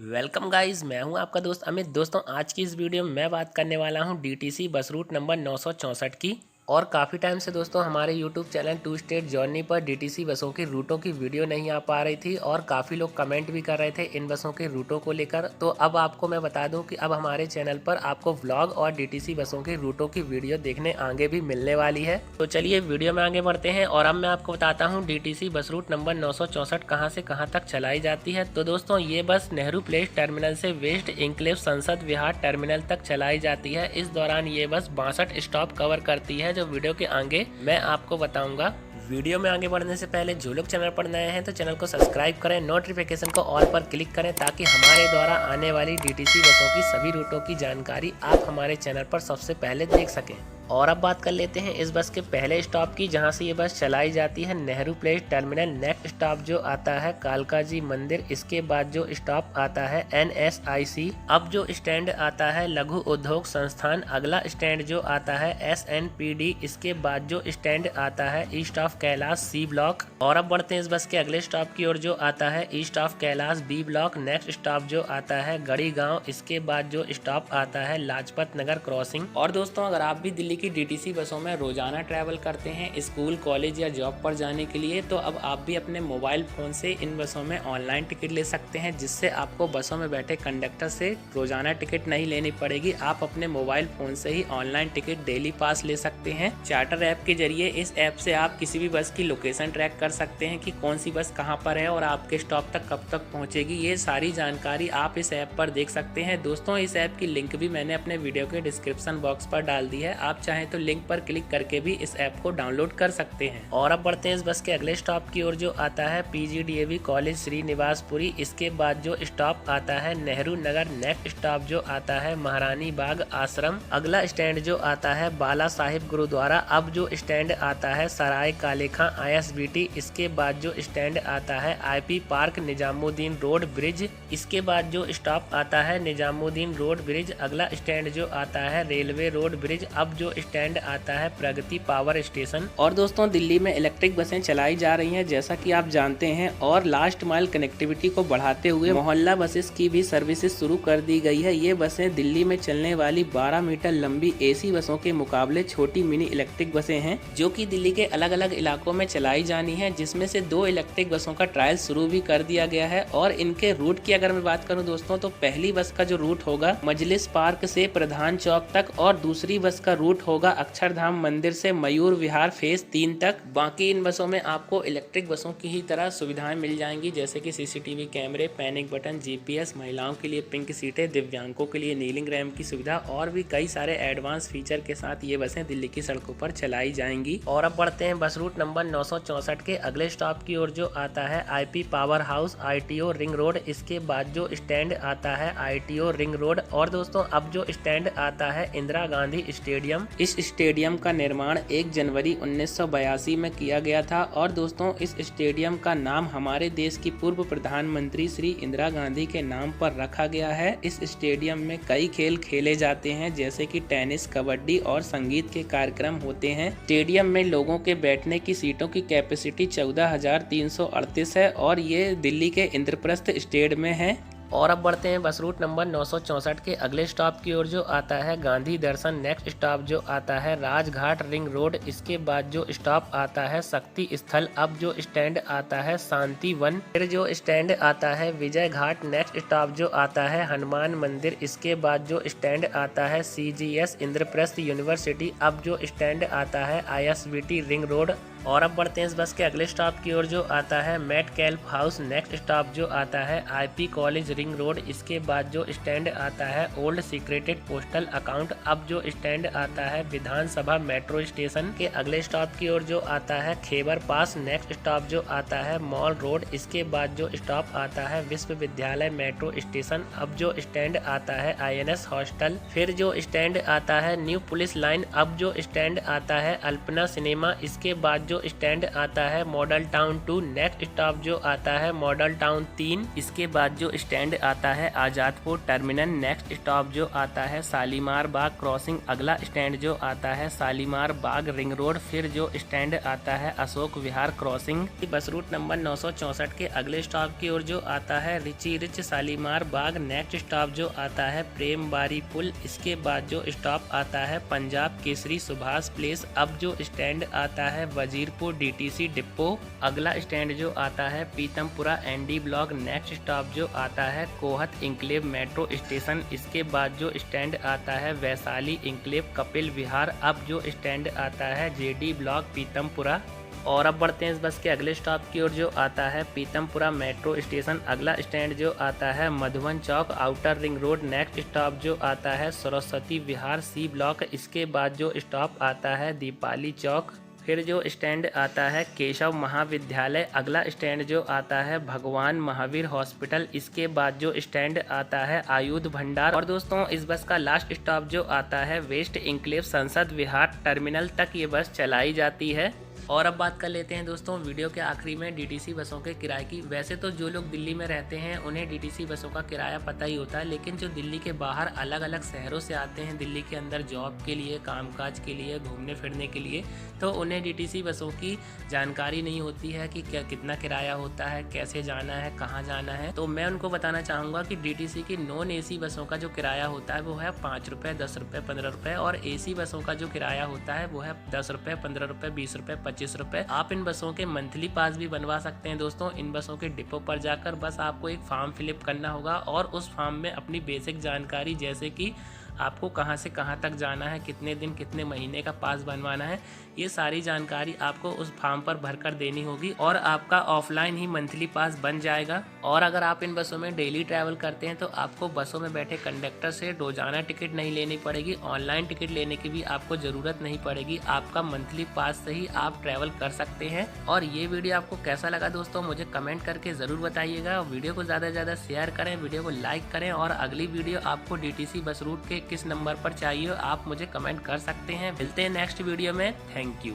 Welcome guys, मैं हूं आपका दोस्त अमित। दोस्तों, आज की इस वीडियो में मैं बात करने वाला हूं डीटीसी बस रूट नंबर 964 की। और काफ़ी टाइम से दोस्तों हमारे YouTube channel two state journey पर डीटीसी बसों की रूटों की वीडियो नहीं आ पा रही थी और काफ़ी लोग कमेंट भी कर रहे थे इन बसों के रूटों को लेकर। तो अब आपको मैं बता दूं कि अब हमारे चैनल पर आपको व्लॉग और डीटीसी बसों की रूटों की वीडियो देखने आगे भी मिलने वाली है। तो चलिए वीडियो में आगे बढ़ते हैं और अब मैं आपको बताता हूँ डीटीसी बस रूट नंबर 964 कहाँ से कहाँ तक चलाई जाती है। तो दोस्तों, ये बस नेहरू प्लेस टर्मिनल से वेस्ट इंक्लेव संसद विहार टर्मिनल तक चलाई जाती है। इस दौरान ये बस 62 स्टॉप कवर करती है, जो वीडियो के आगे मैं आपको बताऊंगा। वीडियो में आगे बढ़ने से पहले जो लोग चैनल पर नए हैं तो चैनल को सब्सक्राइब करें, नोटिफिकेशन को ऑल पर क्लिक करें ताकि हमारे द्वारा आने वाली डीटीसी बसों की सभी रूटों की जानकारी आप हमारे चैनल पर सबसे पहले देख सकें। और अब बात कर लेते हैं इस बस के पहले स्टॉप की, जहां से ये बस चलाई जाती है Nehru place terminal. Next stop जो आता है कालका जी मंदिर। इसके बाद जो स्टॉप आता है NSIC। अब जो स्टैंड आता है लघु उद्योग संस्थान। अगला स्टैंड जो आता है SNPD। इसके बाद जो स्टैंड आता है east of Kailash C block. और अब बढ़ते हैं इस बस के अगले स्टॉप की ओर, जो आता है east of Kailash B block. Next stop जो आता है गढ़ी गांव। इसके बाद जो स्टॉप आता है लाजपत नगर क्रॉसिंग। और दोस्तों, अगर आप भी दिल्ली की डीटीसी बसों में रोजाना ट्रैवल करते हैं स्कूल, कॉलेज या जॉब पर जाने के लिए, तो अब आप भी अपने मोबाइल फोन से इन बसों में ऑनलाइन टिकट ले सकते हैं, जिससे आपको बसों में बैठे कंडक्टर से रोजाना टिकट नहीं लेनी पड़ेगी। आप अपने मोबाइल फोन से ही ऑनलाइन टिकट डेली पास ले सकते हैं चार्टर ऐप के जरिए। इस ऐप से आप किसी भी बस की लोकेशन ट्रैक कर सकते हैं कि कौन सी बस कहां पर है और आपके स्टॉप तक कब तक पहुंचेगी। ये सारी जानकारी आप इस ऐप पर देख सकते हैं। दोस्तों, इस ऐप की लिंक भी मैंने अपने वीडियो के डिस्क्रिप्शन बॉक्स पर डाल दी है, आप चाहें तो लिंक पर क्लिक करके भी इस ऐप को डाउनलोड कर सकते हैं। और अब बढ़ते हैं इस बस के अगले स्टॉप की ओर, जो आता है PGDAV कॉलेज श्रीनिवासपुरी। इसके बाद जो स्टॉप आता है नेहरू नगर। नेक्स्ट स्टॉप जो आता है महारानी बाग आश्रम। अगला स्टैंड जो आता है बाला साहिब गुरुद्वारा। अब जो स्टैंड आता है सराय काले खां ISBT। इसके बाद जो स्टैंड आता है IP park Nizamuddin road bridge. इसके बाद जो स्टॉप आता है निजामुद्दीन रोड ब्रिज। अगला स्टैंड जो आता है रेलवे रोड ब्रिज। अब जो स्टैंड आता है प्रगति पावर स्टेशन। और दोस्तों, दिल्ली में इलेक्ट्रिक बसें चलाई जा रही हैं जैसा कि आप जानते हैं, और लास्ट माइल कनेक्टिविटी को बढ़ाते हुए मोहल्ला बसेस की भी सर्विसेज शुरू कर दी गई है। ये बसें दिल्ली में चलने वाली 12 मीटर लंबी AC बसों के मुकाबले छोटी मिनी इलेक्ट्रिक बसें हैं, जो कि दिल्ली के अलग अलग इलाकों में चलाई जानी है, जिसमें से 2 इलेक्ट्रिक बसों का ट्रायल शुरू भी कर दिया गया है। और इनके रूट की अगर मैं बात करूं दोस्तों, तो पहली बस का जो रूट होगा मजलिस पार्क से प्रधान चौक तक, और दूसरी बस का रूट होगा अक्षरधाम मंदिर से मयूर विहार फेज 3 तक। बाकी इन बसों में आपको इलेक्ट्रिक बसों की ही तरह सुविधाएं मिल जाएंगी, जैसे कि CCTV कैमरे, पैनिक बटन, GPS, महिलाओं के लिए पिंक सीटें, दिव्यांगों के लिए नीलिंग रैम्प की सुविधा और भी कई सारे एडवांस फीचर के साथ ये बसें दिल्ली की सड़कों पर चलाई जाएंगी। और अब बढ़ते हैं बस रूट नंबर 964 के अगले स्टॉप की ओर, जो आता है IP power house ITO ring road. इसके बाद जो स्टैंड आता है ITO रिंग रोड। और दोस्तों, अब जो स्टैंड आता है इंदिरा गांधी स्टेडियम। इस स्टेडियम का निर्माण 1 जनवरी 1982 में किया गया था। और दोस्तों, इस स्टेडियम का नाम हमारे देश की पूर्व प्रधानमंत्री श्री इंदिरा गांधी के नाम पर रखा गया है। इस स्टेडियम में कई खेल खेले जाते हैं, जैसे कि टेनिस, कबड्डी और संगीत के कार्यक्रम होते हैं। स्टेडियम में लोगों के बैठने की सीटों की कैपेसिटी 14,338 है और ये दिल्ली के इंद्रप्रस्थ स्टेडियम में है। और अब बढ़ते हैं बस रूट नंबर 964 के अगले स्टॉप की ओर, जो आता है गांधी दर्शन। नेक्स्ट स्टॉप जो आता है राजघाट रिंग रोड। इसके बाद जो स्टॉप आता है शक्ति स्थल। अब जो स्टैंड आता है शांति वन। फिर जो स्टैंड आता है विजय घाट। नेक्स्ट स्टॉप जो आता है हनुमान मंदिर। इसके बाद जो स्टैंड आता है CGS इंद्रप्रस्थ यूनिवर्सिटी। अब जो स्टैंड आता है ISBT रिंग रोड। और अब बढ़ते हैं इस बस के अगले स्टॉप की ओर, जो आता है Metcalfe House. Next stop जो आता है IP कॉलेज रिंग रोड। इसके बाद जो स्टैंड आता है ओल्ड सीक्रेटेड पोस्टल अकाउंट। अब जो स्टैंड आता है विधानसभा मेट्रो स्टेशन। के अगले स्टॉप की ओर, जो आता है खेबर पास। नेक्स्ट स्टॉप जो आता है मॉल रोड। इसके बाद जो स्टॉप आता है विश्वविद्यालय मेट्रो स्टेशन। अब जो स्टैंड आता है INS हॉस्टल। फिर जो स्टैंड आता है न्यू पुलिस लाइन। अब जो स्टैंड आता है अल्पना सिनेमा। इसके बाद जो स्टैंड आता है मॉडल टाउन 2, नेक्स्ट स्टॉप जो आता है मॉडल टाउन 3। इसके बाद जो स्टैंड आता है आजादपुर टर्मिनल, नेक्स्ट स्टॉप जो आता है शालीमार बाग क्रॉसिंग, अगला स्टैंड जो आता है शालीमार बाग रिंग रोड। फिर जो स्टैंड आता है Ashok Vihar crossing. Bus route number 964 के अगले स्टॉप की ओर जो आता है रिची रिच शालीमार बाग, नेक्स्ट स्टॉप जो आता है प्रेम बारी पुल। इसके बाद जो स्टॉप आता है पंजाब केसरी सुभाष प्लेस। अब जो स्टैंड आता है वजीरपुर डीटीसी डिपो, अगला स्टैंड जो आता है Pitampura ND block, next stop जो आता है कोहत इंक्लेव मेट्रो स्टेशन। इसके बाद जो स्टैंड आता है वैशाली इंक्लेव कपिल विहार। अब जो स्टैंड आता है जेडी ब्लॉक पीतमपुरा। और अब बढ़ते हैं इस बस के अगले स्टॉप की ओर जो आता है पीतमपुरा मेट्रो स्टेशन, अगला स्टैंड जो आता है Madhuban Chowk outer ring road, next stop जो आता है सरस्वती विहार सी ब्लॉक। इसके बाद जो स्टॉप आता है दीपाली चौक। फिर जो स्टैंड आता है केशव महाविद्यालय, अगला स्टैंड जो आता है भगवान महावीर हॉस्पिटल। इसके बाद जो स्टैंड आता है आयुध भंडार। और दोस्तों इस बस का लास्ट स्टॉप जो आता है वेस्ट इंक्लेव संसद विहार टर्मिनल तक ये बस चलाई जाती है। और अब बात कर लेते हैं दोस्तों वीडियो के आखिरी में डीटीसी बसों के किराए की। वैसे तो जो लोग दिल्ली में रहते हैं उन्हें डीटीसी बसों का किराया पता ही होता है, लेकिन जो दिल्ली के बाहर अलग अलग शहरों से आते हैं दिल्ली के अंदर जॉब के लिए, कामकाज के लिए, घूमने फिरने के लिए, तो उन्हें डीटीसी बसों की जानकारी नहीं होती है कि क्या कितना किराया होता है, कैसे जाना है, कहाँ जाना है। तो मैं उनको बताना चाहूँगा कि डीटीसी की नॉन एसी बसों का जो किराया होता है वो है 5 रुपये, 10 रुपये, 15 रुपये। और एसी बसों का जो किराया होता है वो है 10 रुपये, 15 रुपये, 20 रुपये, 25 रुपये। आप इन बसों के मंथली पास भी बनवा सकते हैं दोस्तों। इन बसों के डिपो पर जाकर बस आपको एक फॉर्म फिलअप करना होगा और उस फॉर्म में अपनी बेसिक जानकारी जैसे कि आपको कहां से कहां तक जाना है, कितने दिन कितने महीने का पास बनवाना है, ये सारी जानकारी आपको उस फॉर्म पर भरकर देनी होगी और आपका ऑफलाइन ही मंथली पास बन जाएगा। और अगर आप इन बसों में डेली ट्रैवल करते हैं तो आपको बसों में बैठे कंडक्टर से रोजाना टिकट नहीं लेनी पड़ेगी, ऑनलाइन टिकट लेने की भी आपको ज़रूरत नहीं पड़ेगी। आपका मंथली पास से ही आप ट्रैवल कर सकते हैं। और ये वीडियो आपको कैसा लगा दोस्तों मुझे कमेंट करके ज़रूर बताइएगा। वीडियो को ज़्यादा से ज़्यादा शेयर करें, वीडियो को लाइक करें। और अगली वीडियो आपको डीटीसी बस रूट के किस नंबर पर चाहिए आप मुझे कमेंट कर सकते हैं। मिलते हैं नेक्स्ट वीडियो में। Thank you.